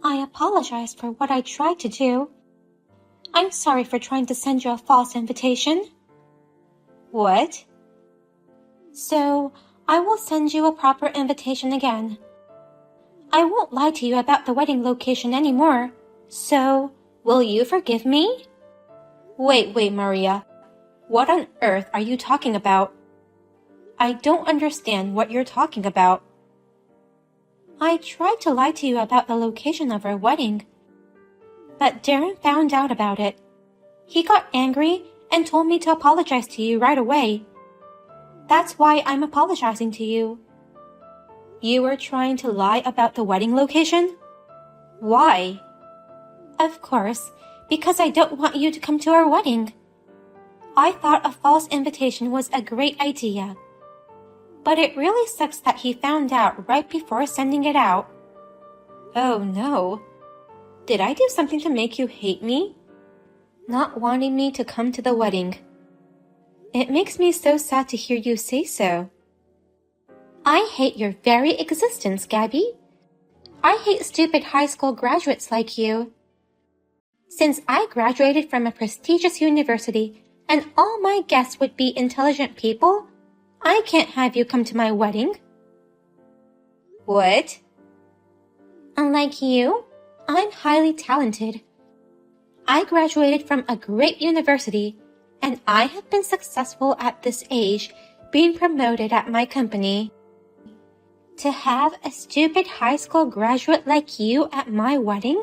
I apologize for what I tried to do. I'm sorry for trying to send you a false invitation. What? So, I will send you a proper invitation again. I won't lie to you about the wedding location anymore. So, will you forgive me? Wait, Maria. What on earth are you talking about? I don't understand what you're talking about. I tried to lie to you about the location of our wedding, but Darren found out about it. He got angry and told me to apologize to you right away. That's why I'm apologizing to you. You were trying to lie about the wedding location? Why? Of course, because I don't want you to come to our wedding. I thought a false invitation was a great idea. But it really sucks that he found out right before sending it out. Oh no. Did I do something to make you hate me? Not wanting me to come to the wedding. It makes me so sad to hear you say so. I hate your very existence, Gabby. I hate stupid high school graduates like you. Since I graduated from a prestigious university and all my guests would be intelligent people, I can't have you come to my wedding. What? Unlike you, I'm highly talented. I graduated from a great university, and I have been successful at this age, being promoted at my company. To have a stupid high school graduate like you at my wedding?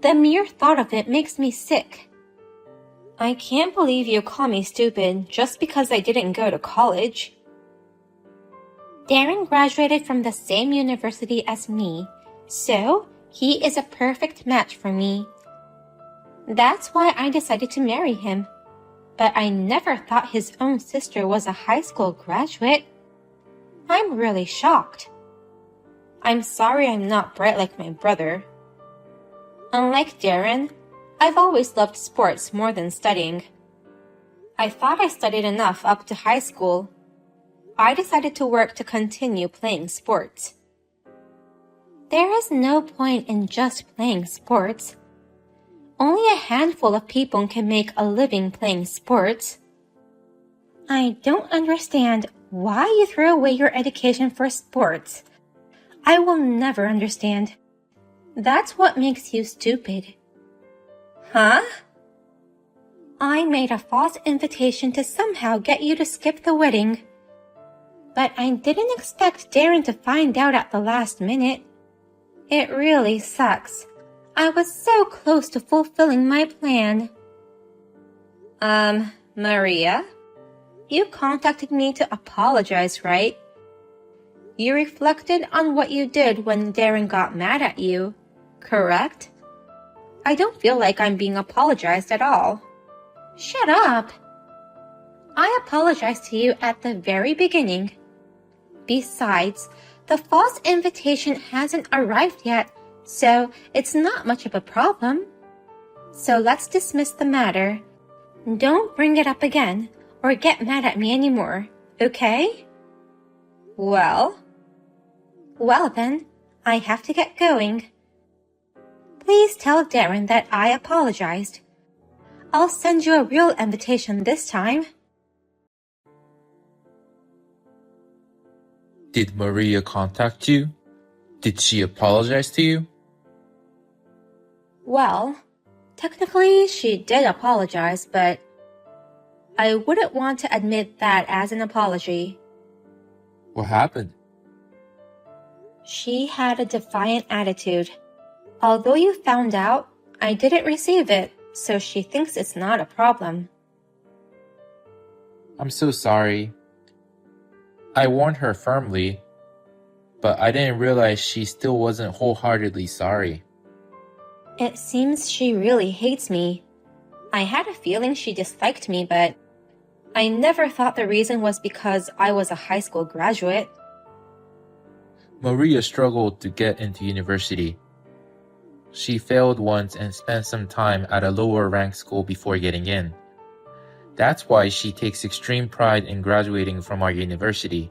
The mere thought of it makes me sick. I can't believe you call me stupid just because I didn't go to college. Darren graduated from the same university as me, so he is a perfect match for me. That's why I decided to marry him. But I never thought his own sister was a high school graduate. I'm really shocked. I'm sorry I'm not bright like my brother. Unlike Darren, I've always loved sports more than studying. I thought I studied enough up to high school. I decided to work to continue playing sports. There is no point in just playing sports. Only a handful of people can make a living playing sports. I don't understand why you threw away your education for sports. I will never understand. That's what makes you stupid. Huh? I made a false invitation to somehow get you to skip the wedding. But I didn't expect Darren to find out at the last minute. It really sucks. I was so close to fulfilling my plan. Maria? You contacted me to apologize, right? You reflected on what you did when Darren got mad at you, correct? I don't feel like I'm being apologized at all. Shut up! I apologized to you at the very beginning. Besides, the false invitation hasn't arrived yet, so it's not much of a problem. So let's dismiss the matter. Don't bring it up again or get mad at me anymore, okay? Well then, I have to get going. Please tell Darren that I apologized. I'll send you a real invitation this time. Did Maria contact you? Did she apologize to you? Well, technically she did apologize, but I wouldn't want to admit that as an apology. What happened? She had a defiant attitude. Although you found out, I didn't receive it, so she thinks it's not a problem. I'm so sorry. I warned her firmly, but I didn't realize she still wasn't wholeheartedly sorry. It seems she really hates me. I had a feeling she disliked me, but I never thought the reason was because I was a high school graduate. Maria struggled to get into university. She failed once and spent some time at a lower ranked school before getting in. That's why she takes extreme pride in graduating from our university.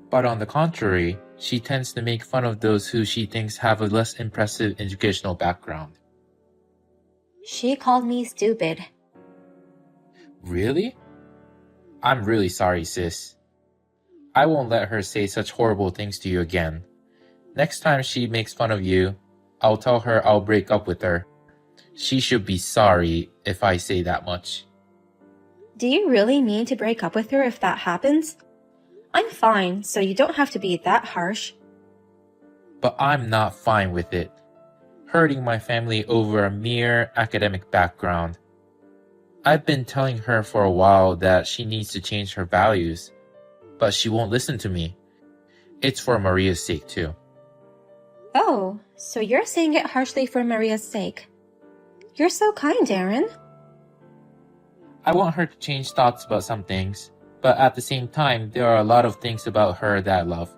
But on the contrary, She tends to make fun of those who she thinks have a less impressive educational background. She called me stupid. Really? I'm really sorry, sis. I won't let her say such horrible things to you again. Next time she makes fun of you, I'll tell her I'll break up with her. She should be sorry if I say that much. Do you really mean to break up with her if that happens? I'm fine, so you don't have to be that harsh. But I'm not fine with it. Hurting my family over a mere academic background. I've been telling her for a while that she needs to change her values, but she won't listen to me. It's for Maria's sake too. Oh, so you're saying it harshly for Maria's sake. You're so kind, Aaron. I want her to change thoughts about some things, but at the same time, there are a lot of things about her that I love.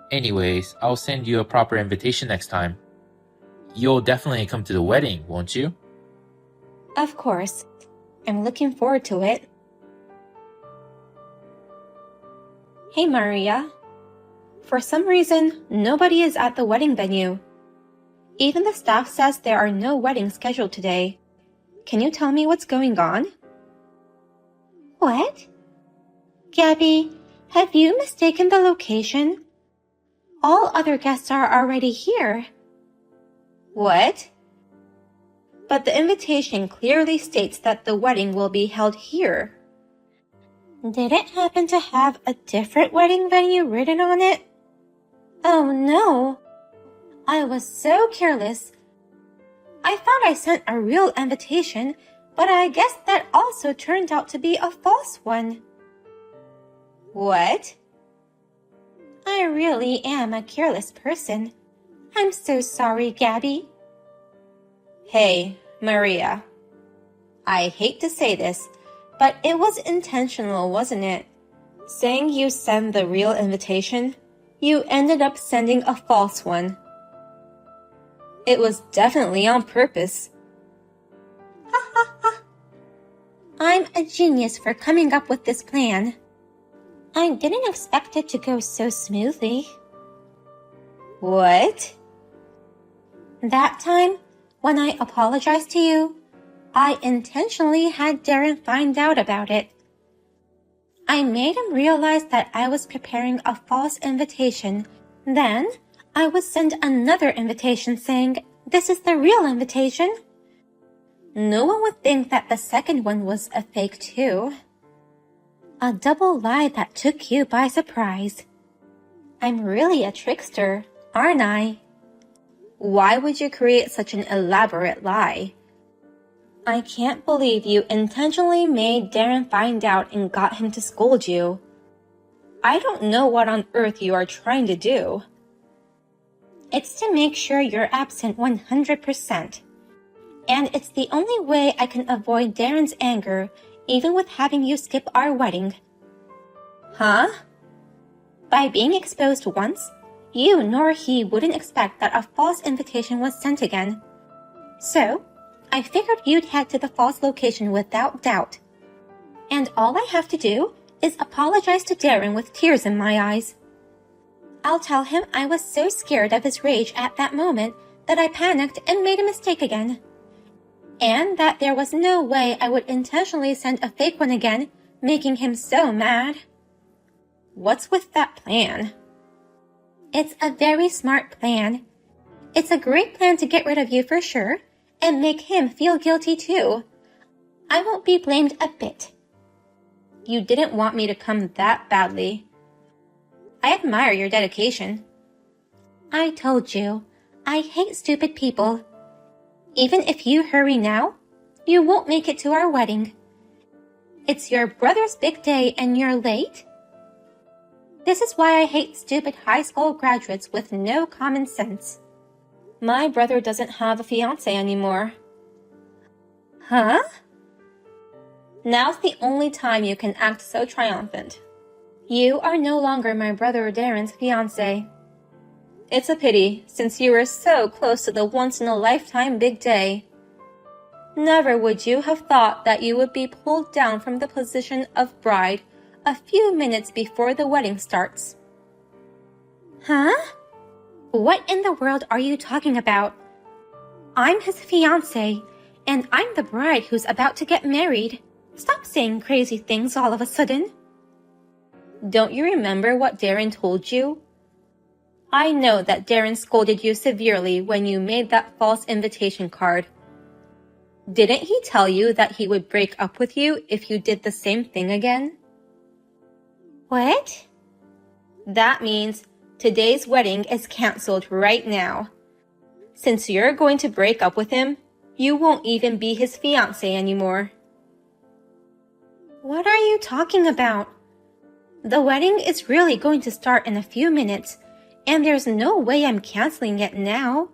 Anyways, I'll send you a proper invitation next time. You'll definitely come to the wedding, won't you? Of course. I'm looking forward to it. Hey, Maria. For some reason, nobody is at the wedding venue. Even the staff says there are no weddings scheduled today. Can you tell me what's going on? What? Gabby, have you mistaken the location? All other guests are already here. What? But the invitation clearly states that the wedding will be held here. Did it happen to have a different wedding venue written on it? Oh no! I was so careless. I thought I sent a real invitation, but I guess that also turned out to be a false one. What? I really am a careless person. I'm so sorry, Gabby. Hey, Maria. I hate to say this, but it was intentional, wasn't it? Saying you send the real invitation, you ended up sending a false one. It was definitely on purpose. Ha ha ha. I'm a genius for coming up with this plan. I didn't expect it to go so smoothly. What? That time, when I apologized to you, I intentionally had Darren find out about it. I made him realize that I was preparing a false invitation. Then, I would send another invitation saying, "This is the real invitation." No one would think that the second one was a fake too. A double lie that took you by surprise. I'm really a trickster, aren't I? Why would you create such an elaborate lie? I can't believe you intentionally made Darren find out and got him to scold you. I don't know what on earth you are trying to do. It's to make sure you're absent 100%. And it's the only way I can avoid Darren's anger, even with having you skip our wedding. Huh? By being exposed once, you nor he wouldn't expect that a false invitation was sent again. So, I figured you'd head to the false location without doubt. And all I have to do is apologize to Darren with tears in my eyes. I'll tell him I was so scared of his rage at that moment that I panicked and made a mistake again. And that there was no way I would intentionally send a fake one again, making him so mad. What's with that plan? It's a very smart plan. It's a great plan to get rid of you for sure, and make him feel guilty too. I won't be blamed a bit. You didn't want me to come that badly. I admire your dedication. I told you, I hate stupid people. Even if you hurry now, you won't make it to our wedding. It's your brother's big day and you're late? This is why I hate stupid high school graduates with no common sense. My brother doesn't have a fiancée anymore. Huh? Now's the only time you can act so triumphant. You are no longer my brother Darren's fiancée. It's a pity, since you were so close to the once-in-a-lifetime big day. Never would you have thought that you would be pulled down from the position of bride a few minutes before the wedding starts. Huh? What in the world are you talking about? I'm his fiancée, and I'm the bride who's about to get married. Stop saying crazy things all of a sudden. Don't you remember what Darren told you? I know that Darren scolded you severely when you made that false invitation card. Didn't he tell you that he would break up with you if you did the same thing again? What? That means today's wedding is canceled right now. Since you're going to break up with him, you won't even be his fiancée anymore. What are you talking about? The wedding is really going to start in a few minutes, and there's no way I'm canceling it now.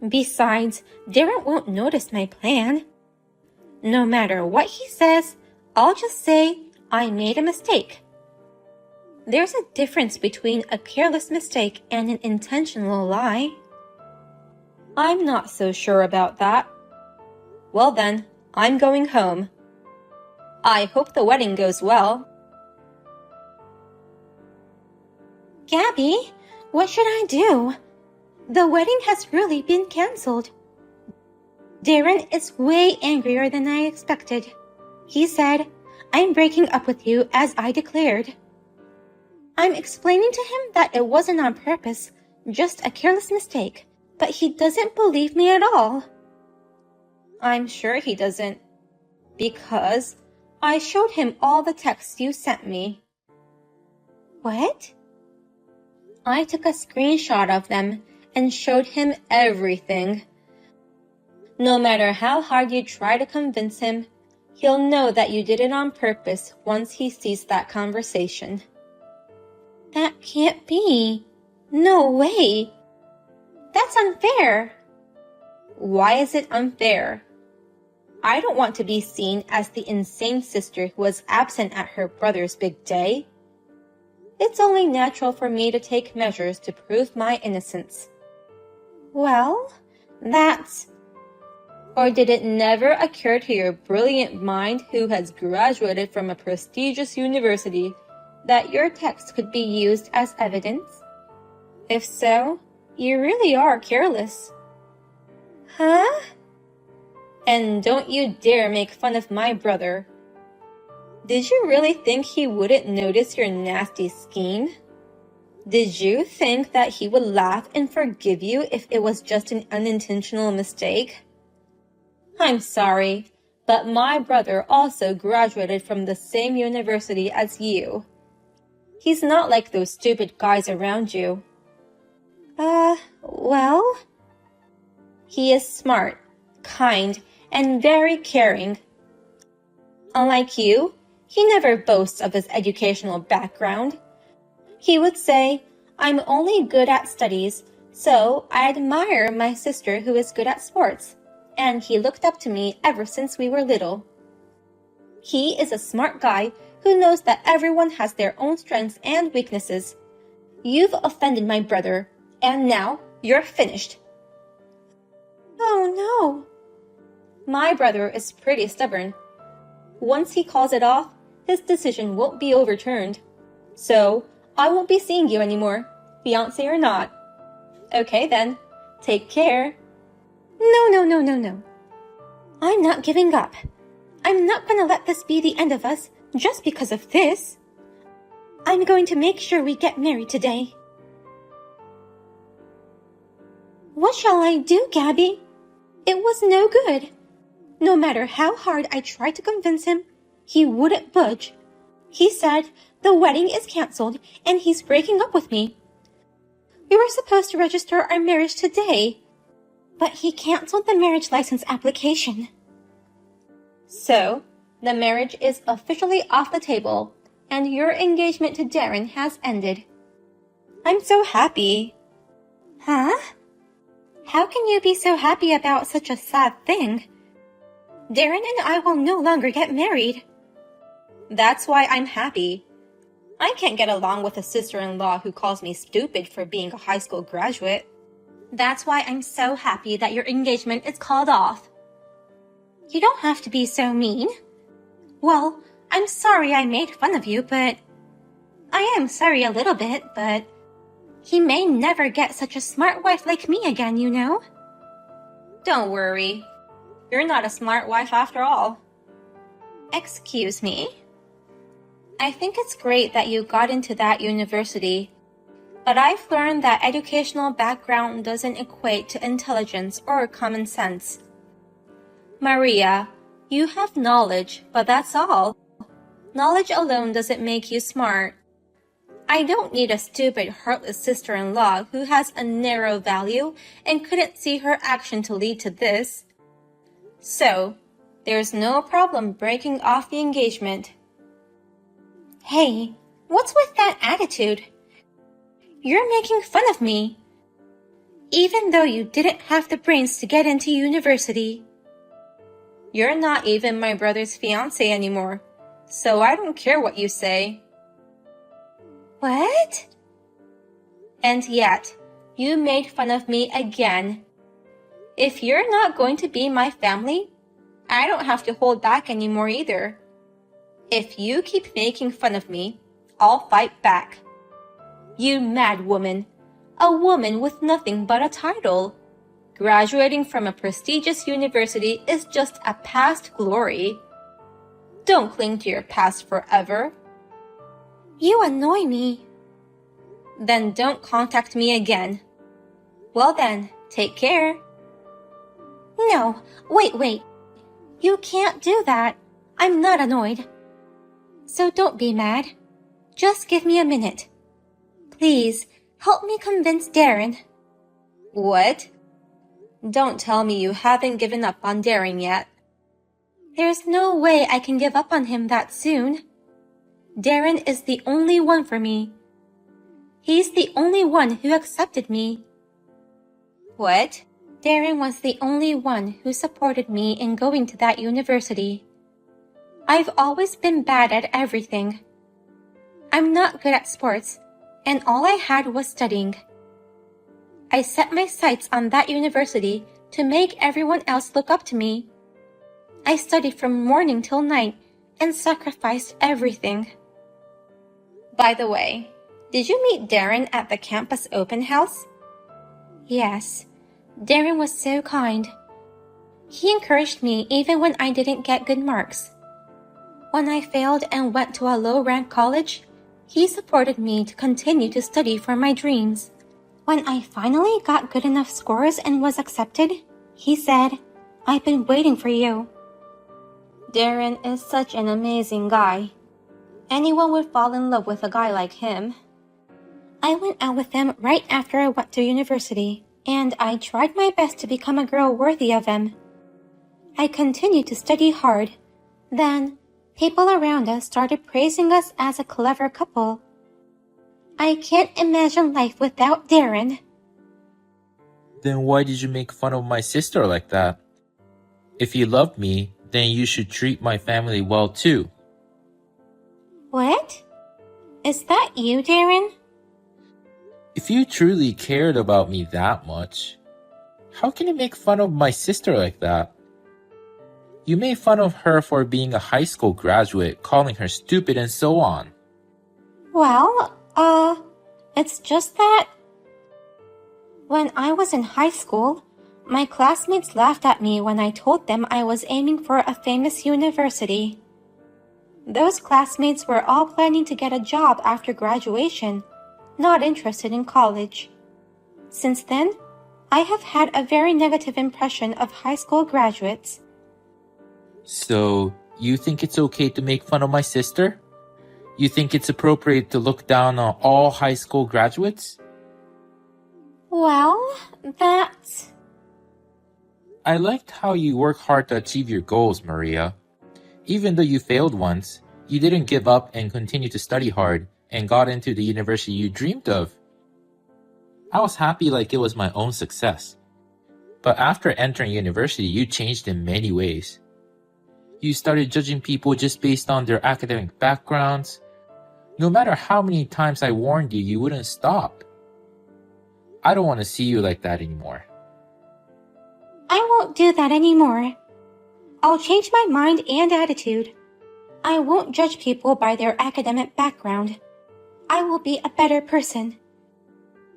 Besides, Darren won't notice my plan. No matter what he says, I'll just say I made a mistake. There's a difference between a careless mistake and an intentional lie. I'm not so sure about that. Well then, I'm going home. I hope the wedding goes well. Gabby, what should I do? The wedding has really been canceled. Darren is way angrier than I expected. He said, I'm breaking up with you as I declared. I'm explaining to him that it wasn't on purpose, just a careless mistake, but he doesn't believe me at all. I'm sure he doesn't, because I showed him all the texts you sent me. What? I took a screenshot of them and showed him everything. No matter how hard you try to convince him, he'll know that you did it on purpose once he sees that conversation. That can't be. No way. That's unfair. Why is it unfair? I don't want to be seen as the insane sister who was absent at her brother's big day. It's only natural for me to take measures to prove my innocence. Well, that's... Or did it never occur to your brilliant mind, who has graduated from a prestigious university, that your text could be used as evidence? If so, you really are careless. Huh? And don't you dare make fun of my brother. Did you really think he wouldn't notice your nasty scheme? Did you think that he would laugh and forgive you if it was just an unintentional mistake? I'm sorry, but my brother also graduated from the same university as you. He's not like those stupid guys around you. Well? He is smart, kind, and very caring. Unlike you, he never boasts of his educational background. He would say, I'm only good at studies, so I admire my sister who is good at sports, and he looked up to me ever since we were little. He is a smart guy who knows that everyone has their own strengths and weaknesses. You've offended my brother, and now you're finished. Oh no. My brother is pretty stubborn. Once he calls it off, his decision won't be overturned. So, I won't be seeing you anymore, fiancé or not. Okay then, take care. No. I'm not giving up. I'm not gonna let this be the end of us just because of this. I'm going to make sure we get married today. What shall I do, Gabby? It was no good. No matter how hard I tried to convince him, he wouldn't budge. He said the wedding is canceled and he's breaking up with me. We were supposed to register our marriage today, but he canceled the marriage license application. So, the marriage is officially off the table, and your engagement to Darren has ended. I'm so happy. Huh? How can you be so happy about such a sad thing? Darren and I will no longer get married. That's why I'm happy. I can't get along with a sister-in-law who calls me stupid for being a high school graduate. That's why I'm so happy that your engagement is called off. You don't have to be so mean. Well, I'm sorry I made fun of you, but... I am sorry a little bit, but... He may never get such a smart wife like me again, you know. Don't worry. You're not a smart wife after all. Excuse me? I think it's great that you got into that university, but I've learned that educational background doesn't equate to intelligence or common sense. Maria, you have knowledge, but that's all. Knowledge alone doesn't make you smart. I don't need a stupid, heartless sister-in-law who has a narrow value and couldn't see her action to lead to this. So, there's no problem breaking off the engagement. Hey, what's with that attitude? You're making fun of me. Even though you didn't have the brains to get into university. You're not even my brother's fiancée anymore, so I don't care what you say. What? And yet, you made fun of me again. If you're not going to be my family, I don't have to hold back anymore either. If you keep making fun of me, I'll fight back. You mad woman, a woman with nothing but a title. Graduating from a prestigious university is just a past glory. Don't cling to your past forever. You annoy me. Then don't contact me again. Well then, take care. No, wait. You can't do that. I'm not annoyed. So don't be mad. Just give me a minute. Please, help me convince Darren. What? Don't tell me you haven't given up on Darren yet. There's no way I can give up on him that soon. Darren is the only one for me. He's the only one who accepted me. What? Darren was the only one who supported me in going to that university. I've always been bad at everything. I'm not good at sports, and all I had was studying. I set my sights on that university to make everyone else look up to me. I studied from morning till night and sacrificed everything. By the way, did you meet Darren at the campus open house? Yes, Darren was so kind. He encouraged me even when I didn't get good marks. When I failed and went to a low-rank college, he supported me to continue to study for my dreams. When I finally got good enough scores and was accepted, he said, "I've been waiting for you." Darren is such an amazing guy. Anyone would fall in love with a guy like him. I went out with him right after I went to university, and I tried my best to become a girl worthy of him. I continued to study hard. Then, people around us started praising us as a clever couple. I can't imagine life without Darren. Then why did you make fun of my sister like that? If you loved me, then you should treat my family well too. What? Is that you, Darren? If you truly cared about me that much, how can you make fun of my sister like that? You made fun of her for being a high school graduate, calling her stupid and so on. Well, it's just that when I was in high school, my classmates laughed at me when I told them I was aiming for a famous university. Those classmates were all planning to get a job after graduation, not interested in college. Since then, I have had a very negative impression of high school graduates. So, you think it's okay to make fun of my sister? You think it's appropriate to look down on all high school graduates? Well, that's... I liked how you work hard to achieve your goals, Maria. Even though you failed once, you didn't give up and continued to study hard and got into the university you dreamed of. I was happy like it was my own success. But after entering university, you changed in many ways. You started judging people just based on their academic backgrounds. No matter how many times I warned you, you wouldn't stop. I don't want to see you like that anymore. I won't do that anymore. I'll change my mind and attitude. I won't judge people by their academic background. I will be a better person.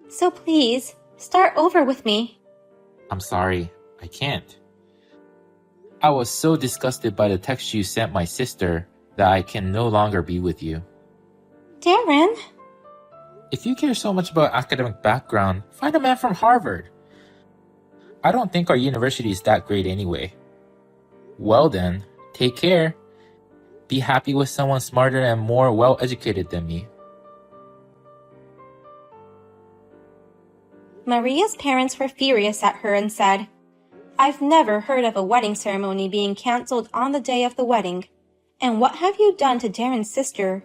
So please, start over with me. I'm sorry, I can't. I was so disgusted by the text you sent my sister that I can no longer be with you. Darren? If you care so much about academic background, find a man from Harvard. I don't think our university is that great anyway. Well then, take care. Be happy with someone smarter and more well-educated than me. Maria's parents were furious at her and said, "I've never heard of a wedding ceremony being canceled on the day of the wedding. And what have you done to Darren's sister?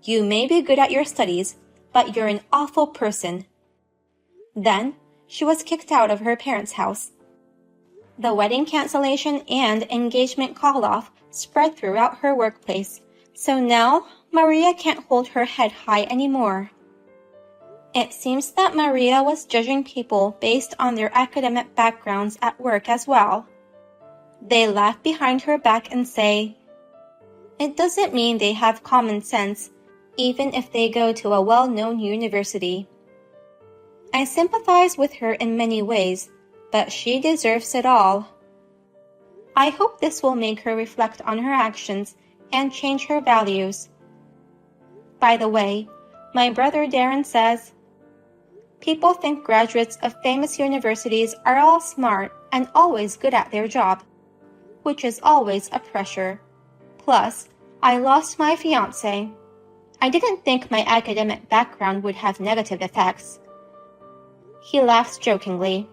You may be good at your studies, but you're an awful person." Then, she was kicked out of her parents' house. The wedding cancellation and engagement call-off spread throughout her workplace, so now Maria can't hold her head high anymore. It seems that Maria was judging people based on their academic backgrounds at work as well. They laugh behind her back and say, "It doesn't mean they have common sense, even if they go to a well-known university." I sympathize with her in many ways, but she deserves it all. I hope this will make her reflect on her actions and change her values. By the way, my brother Darren says, "People think graduates of famous universities are all smart and always good at their job, which is always a pressure. Plus, I lost my fiancé. I didn't think my academic background would have negative effects." He laughs jokingly.